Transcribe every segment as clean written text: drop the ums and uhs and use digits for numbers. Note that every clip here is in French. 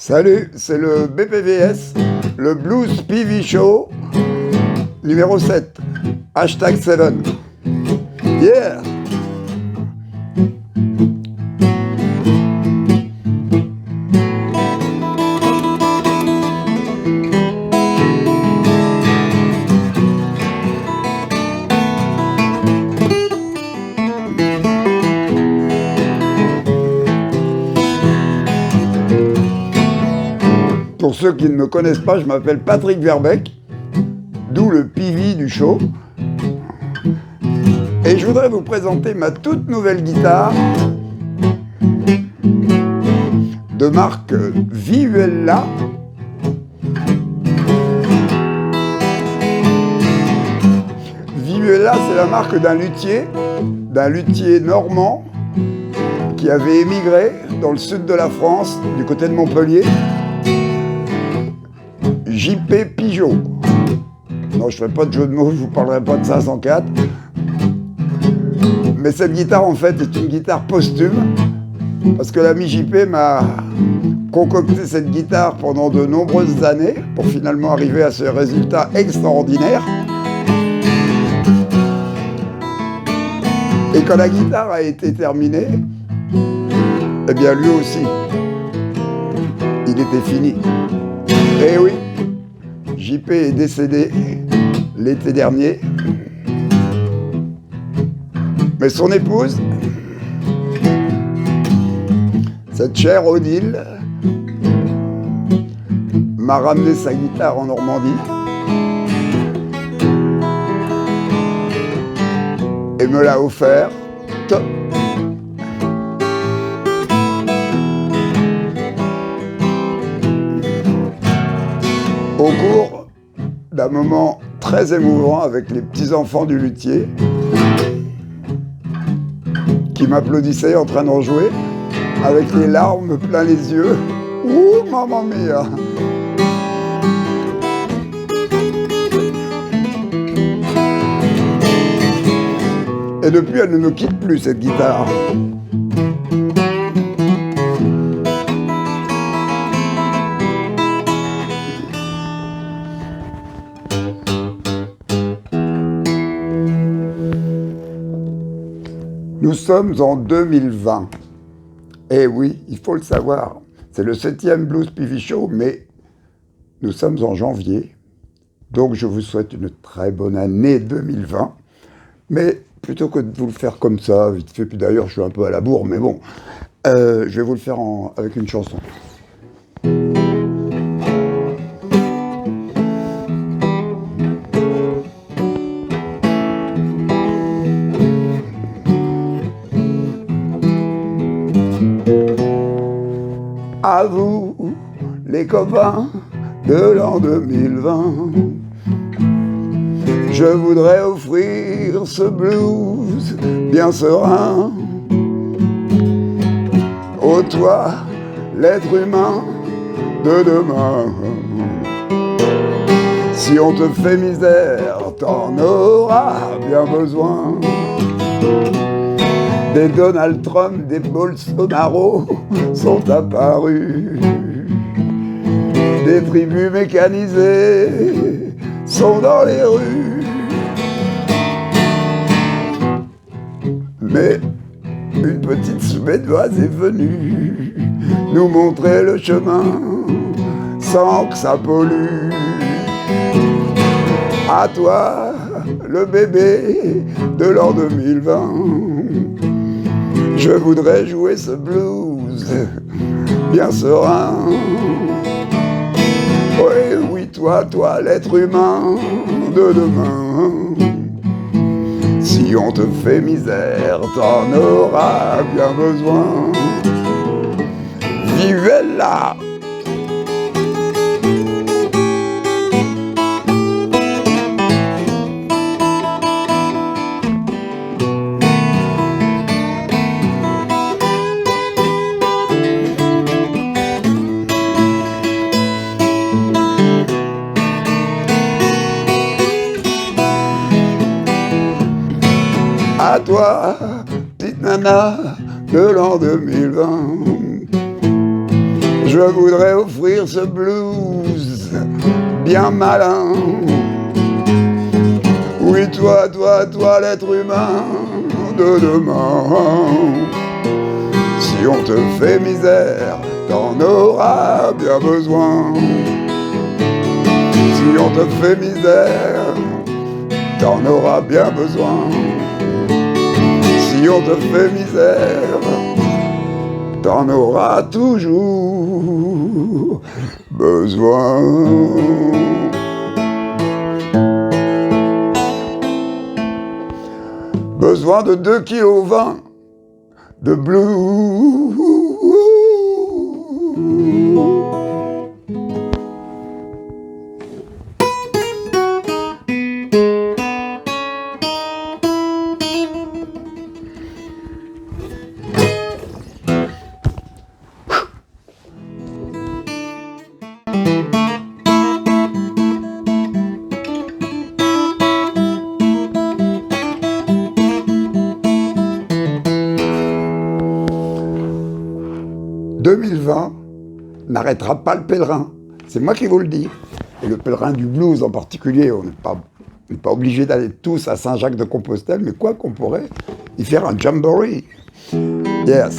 Salut, c'est le BPVS, le Blues PV Show, numéro 7, #7. Yeah! Pour ceux qui ne me connaissent pas, je m'appelle Patrick Verbeek, d'où le PV du show. Et je voudrais vous présenter ma toute nouvelle guitare de marque Vihuela. Vihuela, c'est la marque d'un luthier normand qui avait émigré dans le sud de la France, du côté de Montpellier. J.P. Pigeot. Non, je ne ferai pas de jeu de mots, je ne vous parlerai pas de 504. Mais cette guitare, en fait, est une guitare posthume, parce que l'ami J.P. m'a concocté cette guitare pendant de nombreuses années, pour finalement arriver à ce résultat extraordinaire. Et quand la guitare a été terminée, eh bien lui aussi, il était fini. Eh oui, JP est décédé l'été dernier, mais son épouse, cette chère Odile, m'a ramené sa guitare en Normandie et me l'a offert. Au cours d'un moment très émouvant avec les petits-enfants du luthier qui m'applaudissaient en train d'en jouer avec les larmes plein les yeux. Ouh, mamma mia! Et depuis, elle ne me quitte plus, cette guitare. Nous sommes en 2020. Eh oui, il faut le savoir. C'est le 7e Blues PV Show, mais nous sommes en janvier. Donc je vous souhaite une très bonne année 2020. Mais plutôt que de vous le faire comme ça, vite fait, puis d'ailleurs je suis un peu à la bourre, mais bon, je vais vous le faire avec une chanson. À vous, les copains de l'an 2020, je voudrais offrir ce blues bien serein. Ô toi, l'être humain de demain, si on te fait misère, t'en auras bien besoin. Des Donald Trump, des Bolsonaro sont apparus. Des tribus mécanisées sont dans les rues. Mais une petite Suédoise est venue nous montrer le chemin sans que ça pollue. À toi, le bébé de l'an 2020, je voudrais jouer ce blues bien serein. Oui, oui, toi, l'être humain de demain, si on te fait misère, t'en auras bien besoin. Vihuela! À toi, petite nana de l'an 2020, Je voudrais offrir ce blues bien malin. Oui, toi, l'être humain de demain. Si on te fait misère, t'en auras bien besoin. Si on te fait misère, t'en auras bien besoin. Si on te fait misère, t'en auras toujours besoin. Besoin de 2,20 kg de blues. 2020 n'arrêtera pas le pèlerin. C'est moi qui vous le dis. Et le pèlerin du blues en particulier, on n'est pas obligé d'aller tous à Saint-Jacques-de-Compostelle, mais quoi qu'on pourrait y faire un jamboree. Yes.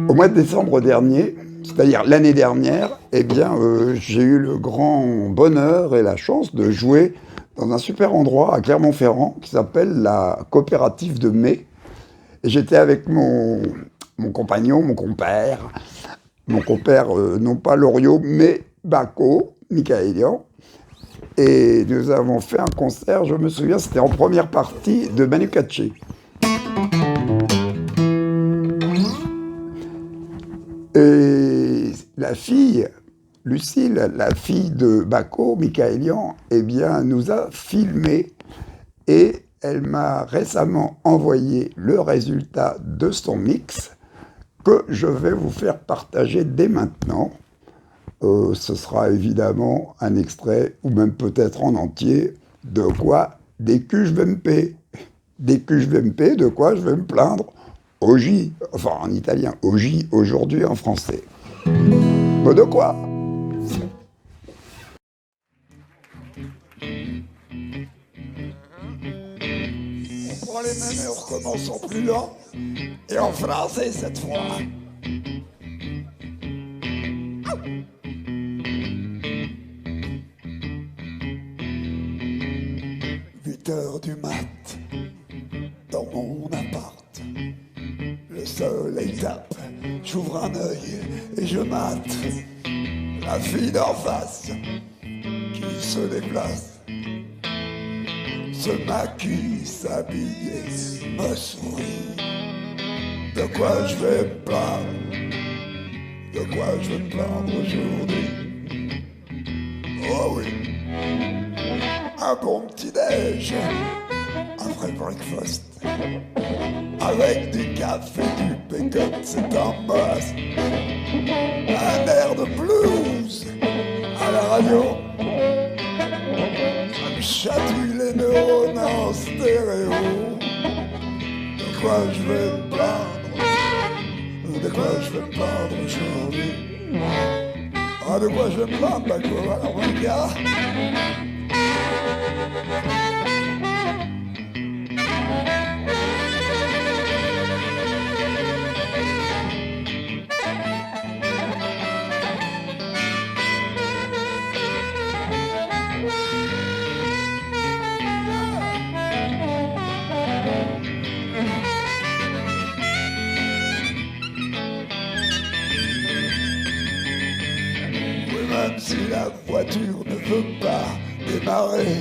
Au mois de décembre dernier, c'est-à-dire l'année dernière, eh bien, j'ai eu le grand bonheur et la chance de jouer dans un super endroit à Clermont-Ferrand qui s'appelle la Coopérative de Mai. Et j'étais avec mon compagnon, mon compère, non pas Loriot, mais Bacco, Michaelian. Et nous avons fait un concert, je me souviens, c'était en première partie de Manu Katché. Et la fille, Lucille, la fille de Bacco, Michaelian, eh bien, nous a filmé et elle m'a récemment envoyé le résultat de son mix que je vais vous faire partager dès maintenant. Ce sera évidemment un extrait, ou même peut-être en entier, de quoi des que je vais me payer. Des que je vais me payer, de quoi je vais me plaindre. Oggi, enfin en italien, oggi, aujourd'hui en français. Mais de quoi ? On prend les mêmes et on recommence en plus lent, et en français cette fois. 8h du mat, dans mon appart, le soleil tape, j'ouvre un œil et je mate la fille d'en face qui se déplace, se maquille, s'habille, me sourit. De quoi je vais me plaindre? De quoi je vais me plaindre aujourd'hui? Oh oui, un bon petit-déj, un vrai breakfast, avec du café, du bacon, c'est un must. Un air de blues à la radio, ça me chatouille les neurones en stéréo. De quoi je vais me plaindre? De quoi je vais me plaindre aujourd'hui? Ah, de quoi je vais me plaindre, Bacco? Alors, mon gars, même si la voiture ne veut pas démarrer,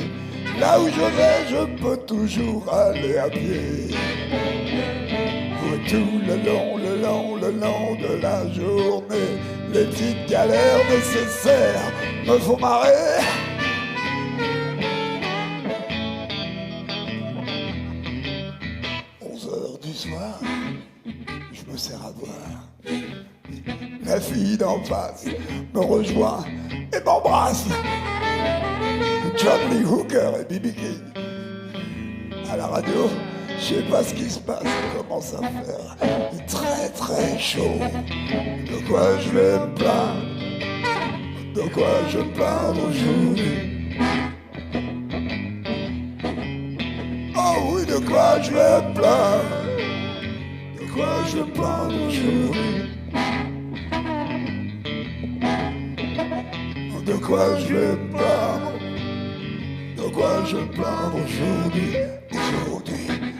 là où je vais, je peux toujours aller à pied. Tout le long de la journée, les petites galères nécessaires me font marrer. Du soir, je me sers à boire. La fille d'en face me rejoint et m'embrasse. John Lee Hooker et B.B. King. À la radio, Je sais pas ce qui se passe, ça commence à faire très très chaud. De quoi je vais me plaindre? De quoi je vais me plaindre aujourd'hui? Oh oui, de quoi je vais me plaindre? De quoi je vais me plaindre aujourd'hui? De quoi je vais me plaindre? De quoi je vais me plaindre aujourd'hui?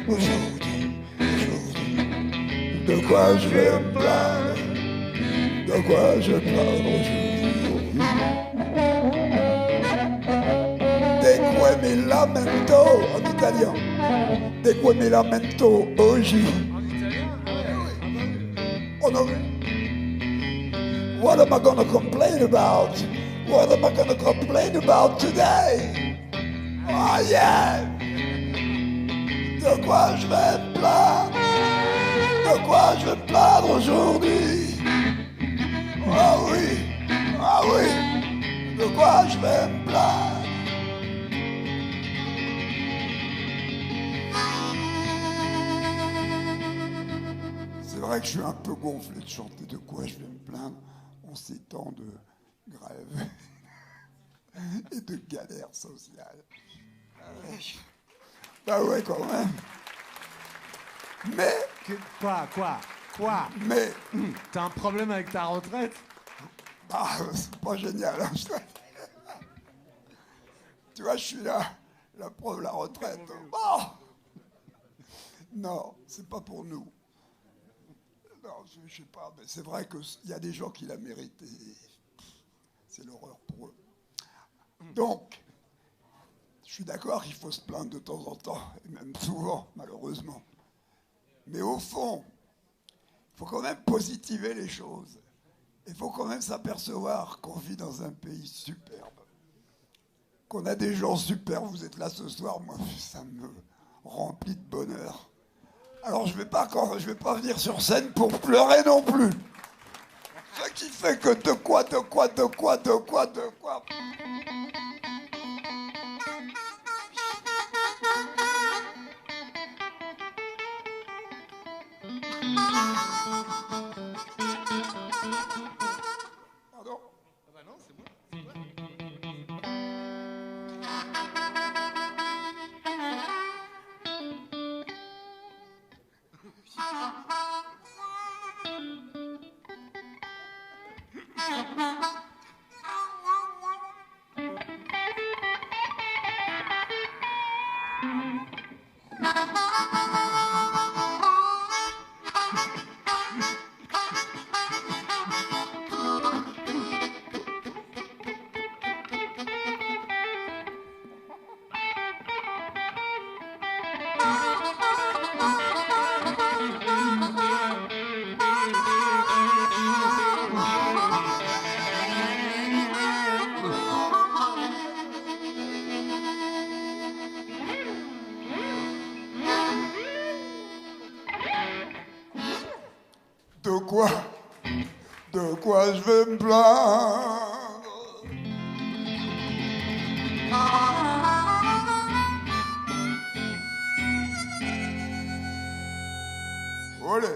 Aujourd'hui. De quoi je vais me plaindre? De quoi je vais me plaindre aujourd'hui? De quoi me lamento en italien. De quoi me lamento oggi. Oh no. What am I gonna complain about? What am I gonna complain about today? Oh yeah! De quoi je vais me plaindre? De quoi je vais me plaindre aujourd'hui? Ah oui, de quoi je vais me plaindre? C'est vrai que je suis un peu gonflé de chanter de quoi je vais me plaindre en ces temps de grève et de galère sociale. Bah ouais, quand même. Mais... Quoi? Mais... T'as un problème avec ta retraite? Bah, c'est pas génial. Hein. Tu vois, je suis là, la preuve de la retraite. Oh non, c'est pas pour nous. Non, je sais pas, mais c'est vrai qu'il y a des gens qui la méritent et c'est l'horreur pour eux. Donc, je suis d'accord qu'il faut se plaindre de temps en temps, et même souvent, malheureusement. Mais au fond, il faut quand même positiver les choses. Il faut quand même s'apercevoir qu'on vit dans un pays superbe, qu'on a des gens super. Vous êtes là ce soir, moi, ça me remplit de bonheur. Alors je vais pas venir sur scène pour pleurer non plus. Ce qui fait que de quoi. Pardon? Ah bah non, c'est moi. De quoi je vais me plaindre? Olé.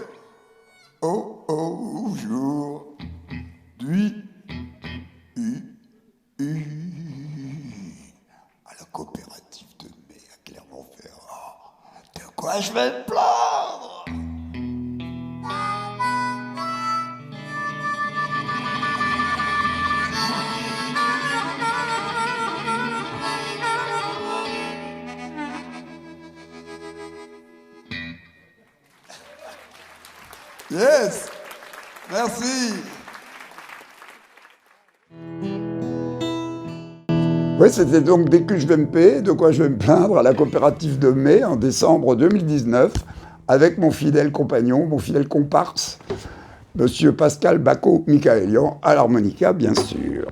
Oh, aujourd'hui, à la coopérative de mai à Clermont-Ferrand. De quoi je vais me plaindre? Yes, merci. Oui, c'était donc Dès que je vais me payer, de quoi je vais me plaindre à la coopérative de mai en décembre 2019 avec mon fidèle compagnon, mon fidèle comparse, monsieur Pascal Bacco-Michaelian, à l'harmonica bien sûr.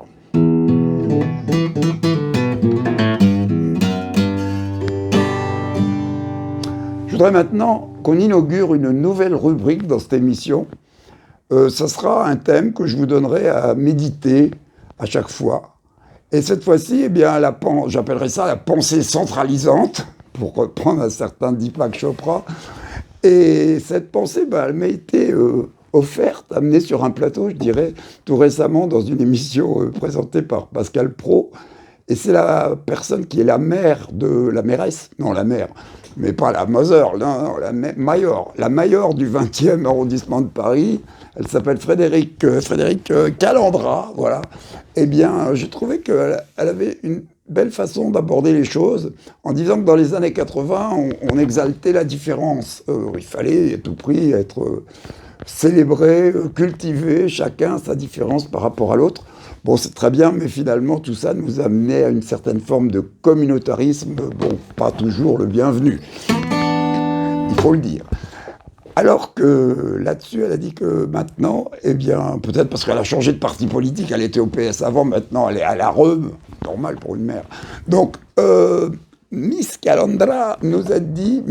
Je voudrais maintenant qu'on inaugure une nouvelle rubrique dans cette émission. Ça sera un thème que je vous donnerai à méditer à chaque fois. Et cette fois-ci, eh bien, j'appellerai ça la pensée centralisante. pour reprendre un certain Deepak Chopra. Et cette pensée, elle m'a été offerte, amenée sur un plateau, je dirais, tout récemment, dans une émission présentée par Pascal Praud. Et c'est la personne qui est la mère de la mairesse, non la mère, mais pas la mother, non, la mayor du 20e arrondissement de Paris. Elle s'appelle Frédéric Calandra, voilà. Eh bien, j'ai trouvé qu'elle avait une belle façon d'aborder les choses, en disant que dans les années 80, on exaltait la différence. Il fallait à tout prix être célébré, cultivé, chacun sa différence par rapport à l'autre. Bon, c'est très bien, mais finalement, tout ça nous amenait à une certaine forme de communautarisme, bon, pas toujours le bienvenu, il faut le dire. Alors que là-dessus, elle a dit que maintenant, eh bien, peut-être parce qu'elle a changé de parti politique, elle était au PS avant, maintenant elle est à la REM, normal pour une mère. Donc, Mrs. Calandra, nous a dit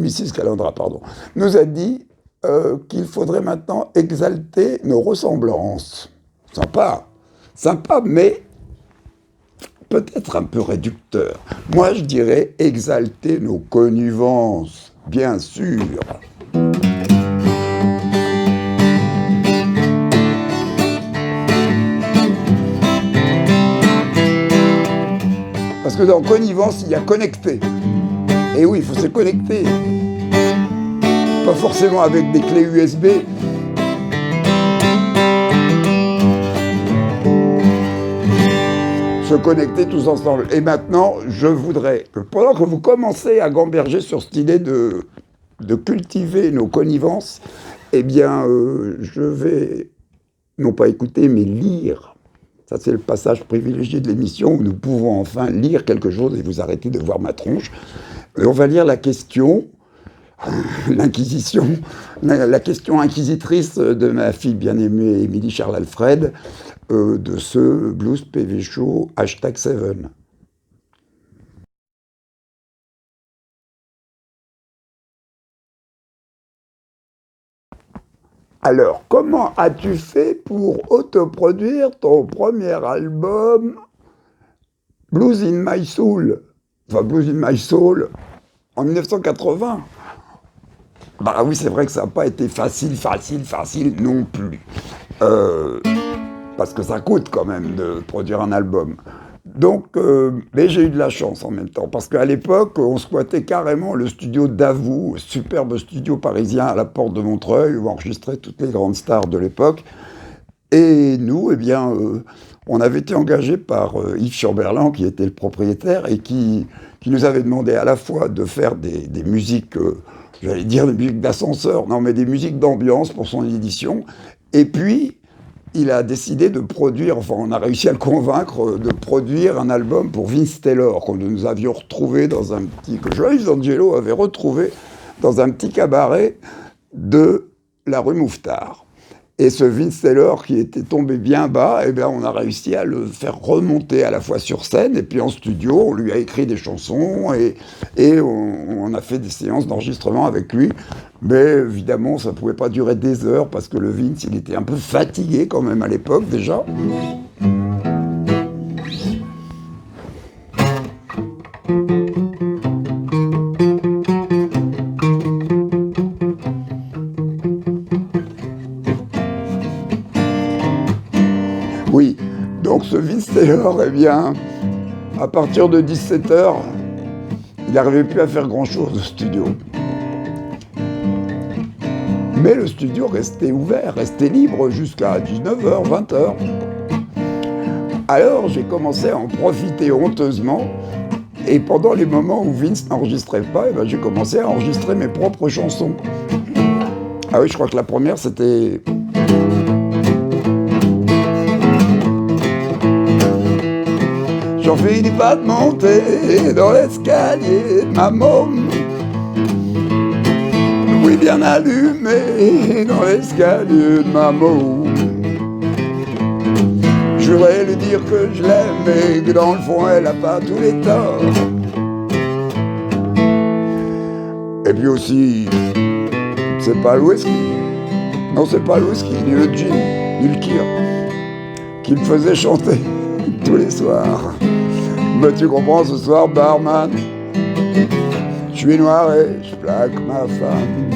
qu'il faudrait maintenant exalter nos ressemblances. Sympa, mais peut-être un peu réducteur. Moi, je dirais exalter nos connivences, bien sûr. Parce que dans connivence, il y a connecté. Et oui, il faut se connecter. Pas forcément avec des clés USB. Se connecter tous ensemble. Et maintenant, je voudrais que pendant que vous commencez à gamberger sur cette idée de cultiver nos connivences, eh bien, je vais non pas écouter, mais lire. Ça, c'est le passage privilégié de l'émission où nous pouvons enfin lire quelque chose et vous arrêter de voir ma tronche. Et on va lire la question, l'Inquisition, la question inquisitrice de ma fille bien-aimée Émilie Charles-Alfred, de ce Blues PV Show #7. Alors, comment as-tu fait pour autoproduire ton premier album Blues in My Soul, en 1980? Bah oui, c'est vrai que ça n'a pas été facile non plus. Parce que ça coûte quand même de produire un album. Donc, mais j'ai eu de la chance en même temps, parce qu'à l'époque, on squattait carrément le studio Davout, superbe studio parisien à la porte de Montreuil, où enregistraient toutes les grandes stars de l'époque. Et nous, eh bien, on avait été engagés par Yves Chamberlain, qui était le propriétaire, et qui nous avait demandé à la fois de faire des musiques, j'allais dire des musiques d'ascenseur, non, mais des musiques d'ambiance pour son édition, et puis il a décidé de produire, enfin on a réussi à le convaincre de produire un album pour Vince Taylor, que nous avions retrouvé dans un petit, que Joyce Angelo avait retrouvé dans un petit cabaret de la rue Mouffetard. Et ce Vince Taylor qui était tombé bien bas, eh bien on a réussi à le faire remonter à la fois sur scène et puis en studio, on lui a écrit des chansons et on a fait des séances d'enregistrement avec lui. Mais évidemment, ça ne pouvait pas durer des heures parce que le Vince, il était un peu fatigué quand même à l'époque déjà. Oui, donc ce Vince Taylor, eh bien, à partir de 17h, il n'arrivait plus à faire grand-chose au studio. Mais le studio restait ouvert, restait libre jusqu'à 19h, 20h. Alors j'ai commencé à en profiter honteusement, et pendant les moments où Vince n'enregistrait pas, eh ben, j'ai commencé à enregistrer mes propres chansons. Ah oui, je crois que la première c'était... J'en finis pas de monter dans l'escalier de ma môme. Oui, bien allumé dans l'escalier de ma môme. Je voudrais lui dire que je l'aime, mais que dans le fond, elle a pas tous les torts. Et puis aussi, c'est pas le whisky. Non, c'est pas le whisky, ni le gin, ni le kir, qui me faisait chanter tous les soirs. Mais tu comprends, ce soir, barman, Je suis noir et je plaque ma femme.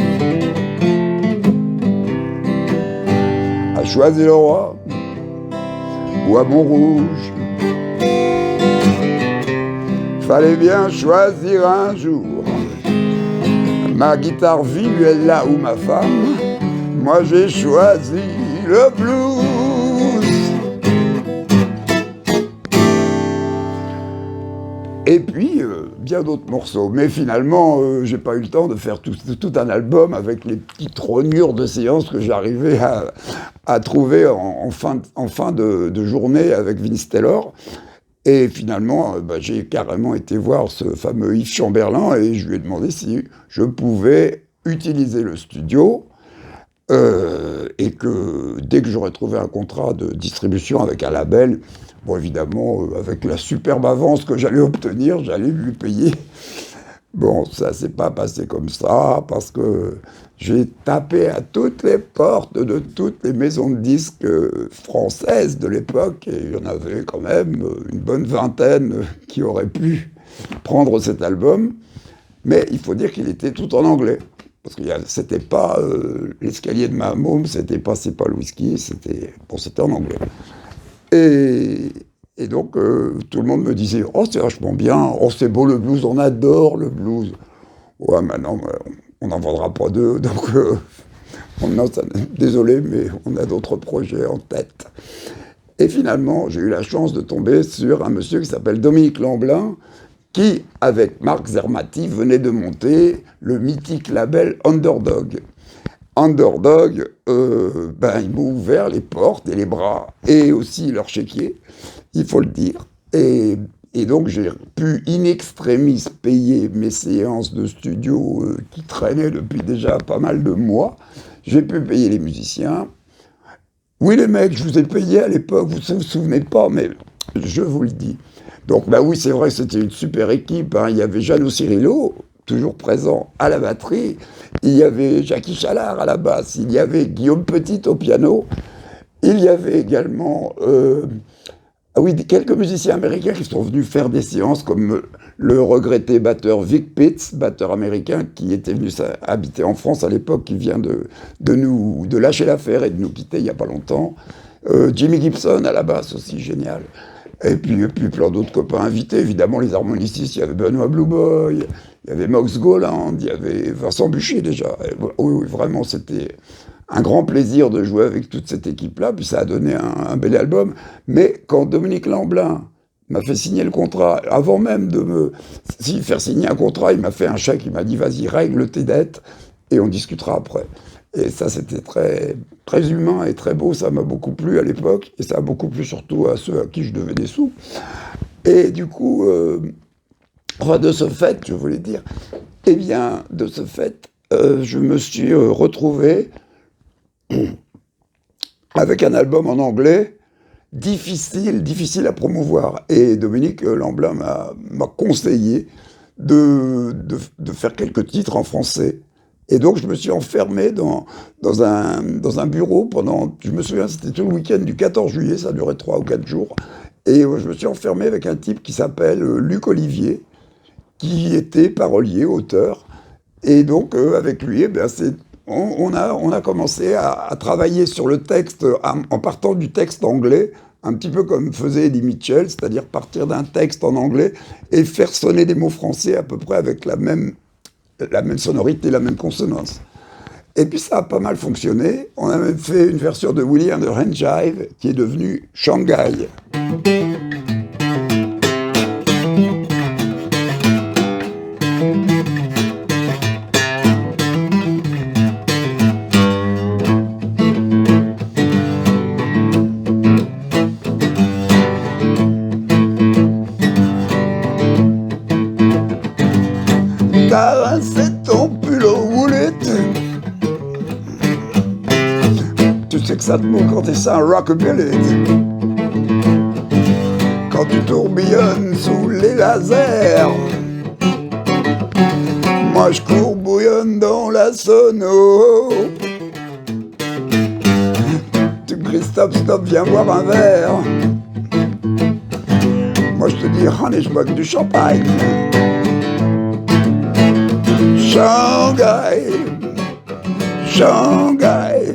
A choisi le roi ou à Montrouge. Fallait bien choisir un jour. Ma guitare vit, lui, elle là où ma femme. Moi j'ai choisi le blues. Et puis, bien d'autres morceaux. Mais finalement, j'ai pas eu le temps de faire tout un album avec les petites rognures de séances que j'arrivais à trouver en fin de journée avec Vince Taylor. Et finalement, j'ai carrément été voir ce fameux Yves Chamberlain et je lui ai demandé si je pouvais utiliser le studio et que dès que j'aurais trouvé un contrat de distribution avec un label, bon évidemment, avec la superbe avance que j'allais obtenir, j'allais lui payer. Bon, ça s'est pas passé comme ça, parce que j'ai tapé à toutes les portes de toutes les maisons de disques françaises de l'époque, et il y en avait quand même une bonne vingtaine qui auraient pu prendre cet album, mais il faut dire qu'il était tout en anglais, parce que c'était pas l'escalier de ma môme, c'était pas C'est pas le whisky, c'était en anglais. Et donc, tout le monde me disait « Oh, c'est vachement bien, oh, c'est beau le blues, on adore le blues. » Ouais, maintenant, on n'en vendra pas deux, donc désolé, mais on a d'autres projets en tête. Et finalement, j'ai eu la chance de tomber sur un monsieur qui s'appelle Dominique Lamblin, qui, avec Marc Zermati, venait de monter le mythique label Underdog. Underdog, il m'a ouvert les portes et les bras, et aussi leur chéquier, il faut le dire. Et donc j'ai pu in extremis payer mes séances de studio qui traînaient depuis déjà pas mal de mois. J'ai pu payer les musiciens. Oui les mecs, je vous ai payé à l'époque, vous ne vous souvenez pas, mais je vous le dis. Donc oui, c'est vrai, c'était une super équipe, hein. Il y avait Jeannot Cirillo, toujours présent à la batterie, il y avait Jackie Chalard à la basse, il y avait Guillaume Petit au piano, il y avait également quelques musiciens américains qui sont venus faire des séances, comme le regretté batteur Vic Pitts, batteur américain qui était venu habiter en France à l'époque, qui vient de lâcher l'affaire et de nous quitter il n'y a pas longtemps. Jimmy Gibson à la basse aussi, génial. Et puis plein d'autres copains invités, évidemment les harmonicistes, il y avait Benoît Blue Boy, il y avait Mox Goland, il y avait Vincent Buchy déjà. Oui, vraiment, c'était un grand plaisir de jouer avec toute cette équipe-là, puis ça a donné un bel album. Mais quand Dominique Lamblin m'a fait signer le contrat, avant même de me faire signer un contrat, il m'a fait un chèque, il m'a dit « Vas-y, règle tes dettes et on discutera après ». Et ça, c'était très, très humain et très beau, ça m'a beaucoup plu à l'époque, et ça a beaucoup plu surtout à ceux à qui je devais des sous. Et du coup, de ce fait, je voulais dire, de ce fait, je me suis retrouvé avec un album en anglais, difficile à promouvoir. Et Dominique Lamblin m'a conseillé de faire quelques titres en français. Et donc, je me suis enfermé dans un bureau pendant, je me souviens, c'était tout le week-end du 14 juillet, ça durait 3 ou 4 jours. Et je me suis enfermé avec un type qui s'appelle Luc Olivier, qui était parolier, auteur. Et donc, avec lui, on a commencé à travailler sur le texte en partant du texte anglais, un petit peu comme faisait Eddie Mitchell, c'est-à-dire partir d'un texte en anglais et faire sonner des mots français à peu près avec la même sonorité, la même consonance. Et puis ça a pas mal fonctionné. On a même fait une version de Willie and the Hand Jive qui est devenue Shanghai. T'as rincé ton pull au woolet. Tu sais que ça te manque quand t'es ça un rockabilly. Quand tu tourbillonnes sous les lasers. Moi je courbouillonne dans la sono. Tu cries stop, viens boire un verre. Moi je te dis, honey, je bois que du champagne. Shanghai, Shanghai,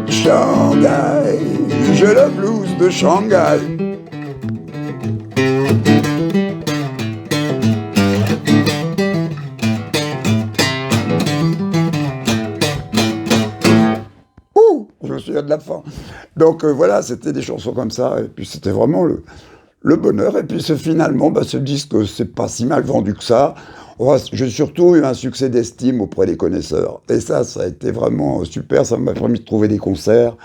Shanghai, j'ai le blues de Shanghai. Ouh, je me souviens de la fin. Donc voilà, c'était des chansons comme ça, et puis c'était vraiment le bonheur. Et puis finalement, ce disque, c'est pas si mal vendu que ça. J'ai surtout eu un succès d'estime auprès des connaisseurs. Et ça a été vraiment super, ça m'a permis de trouver des concerts.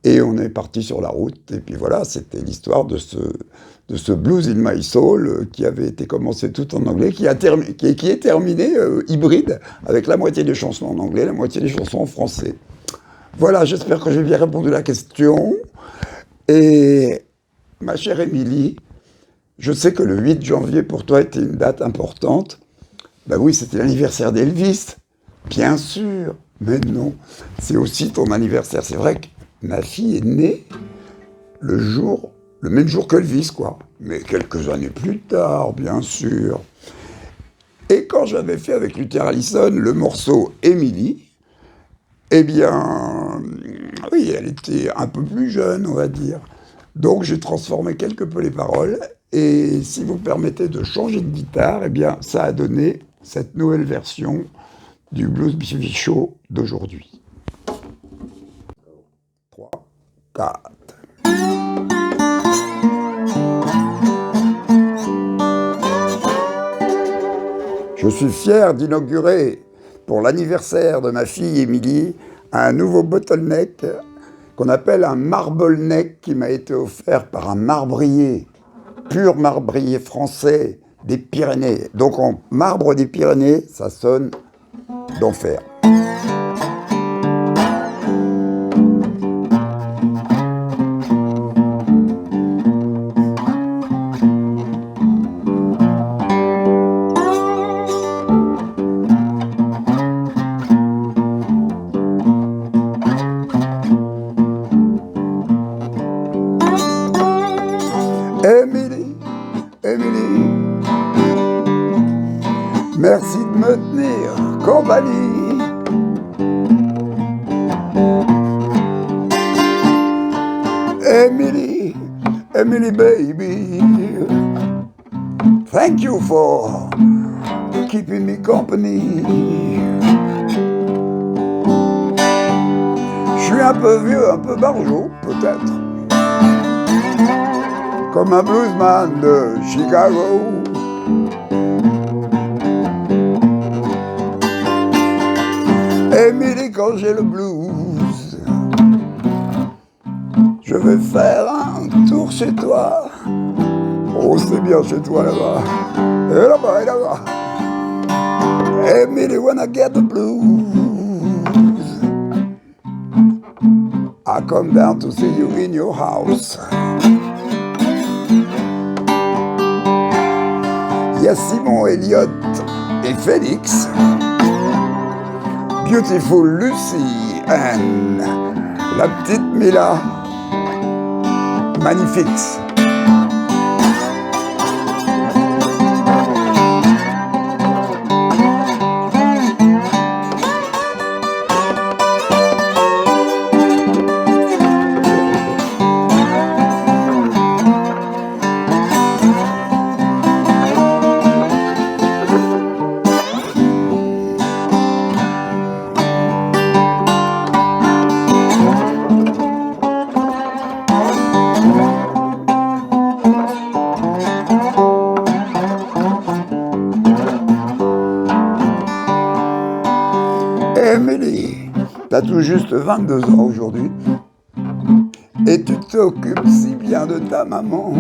Et on est parti sur la route. Et puis voilà, c'était l'histoire de ce Blues in My Soul qui avait été commencé tout en anglais, qui est terminé hybride, avec la moitié des chansons en anglais, la moitié des chansons en français. Voilà, j'espère que j'ai bien répondu à la question. Et ma chère Émilie, je sais que le 8 janvier pour toi était une date importante. Ben oui, c'était l'anniversaire d'Elvis, bien sûr. Mais non, c'est aussi ton anniversaire. C'est vrai que ma fille est née le même jour qu'Elvis, quoi. Mais quelques années plus tard, bien sûr. Et quand j'avais fait avec Luther Allison le morceau Émilie, eh bien, oui, elle était un peu plus jeune, on va dire. Donc j'ai transformé quelque peu les paroles, et si vous permettez de changer de guitare, eh bien, ça a donné cette nouvelle version du Blues BV Show d'aujourd'hui. 3, 4. Je suis fier d'inaugurer, pour l'anniversaire de ma fille Émilie, un nouveau bottleneck qu'on appelle un marble neck, qui m'a été offert par un marbrier, pur marbrier français des Pyrénées. Donc en marbre des Pyrénées, ça sonne d'enfer. Émilie, Émilie, merci de me tenir compagnie. Émilie, Émilie baby, thank you for keeping me company. Je suis un peu vieux, un peu barjot, peut-être, comme un bluesman de Chicago. Émilie, quand j'ai le blues, je vais faire un tour chez toi. Oh, c'est bien chez toi là-bas. Et là-bas, et là-bas. Émilie, when I get the blues, I come down to see you in your house. Il y a Simon Elliott et Félix, Beautiful Lucy and la petite Mila, magnifique. Émilie, t'as tout juste 22 ans aujourd'hui et tu t'occupes si bien de ta maman.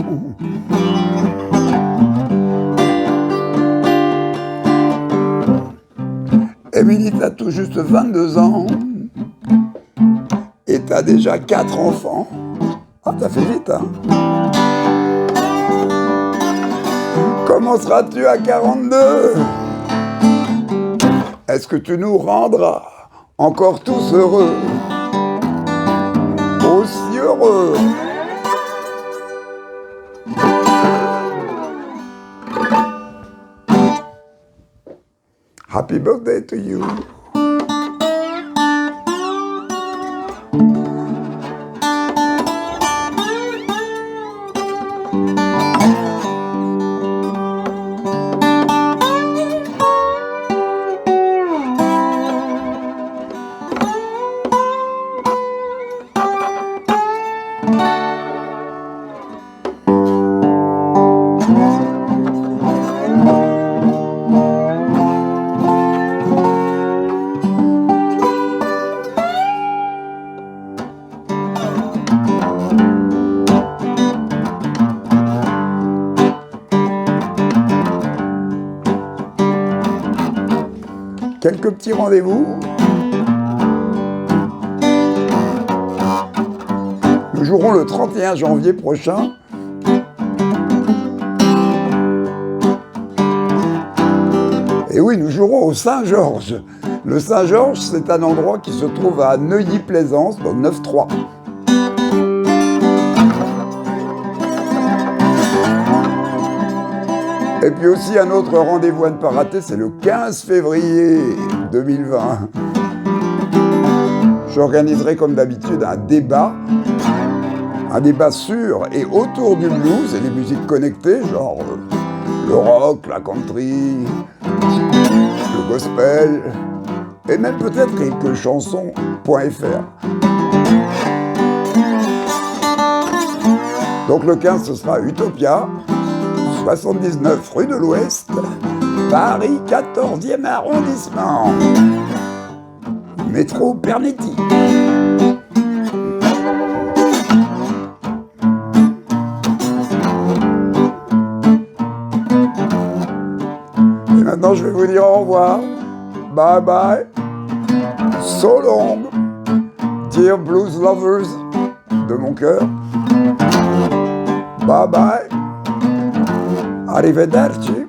Émilie, t'as tout juste 22 ans et t'as déjà 4 enfants. Ah, t'as fait vite, hein? Comment seras-tu à 42? Est-ce que tu nous rendras encore tous heureux? Aussi heureux? Happy Happy birthday to you. Quelques petits rendez-vous. Nous jouerons le 31 janvier prochain. Et oui, nous jouerons au Saint-Georges. Le Saint-Georges, c'est un endroit qui se trouve à Neuilly-Plaisance, dans le 9-3. Et puis aussi un autre rendez-vous à ne pas rater, c'est le 15 février 2020. J'organiserai comme d'habitude un débat sur et autour du blues et des musiques connectées, genre le rock, la country, le gospel, et même peut-être quelques chansons.fr. Donc le 15, ce sera Utopia, 79 rue de l'Ouest, Paris 14e arrondissement, métro Pernetti. Et maintenant je vais vous dire au revoir, bye bye, so long, dear blues lovers de mon cœur, bye bye. Arrivederci.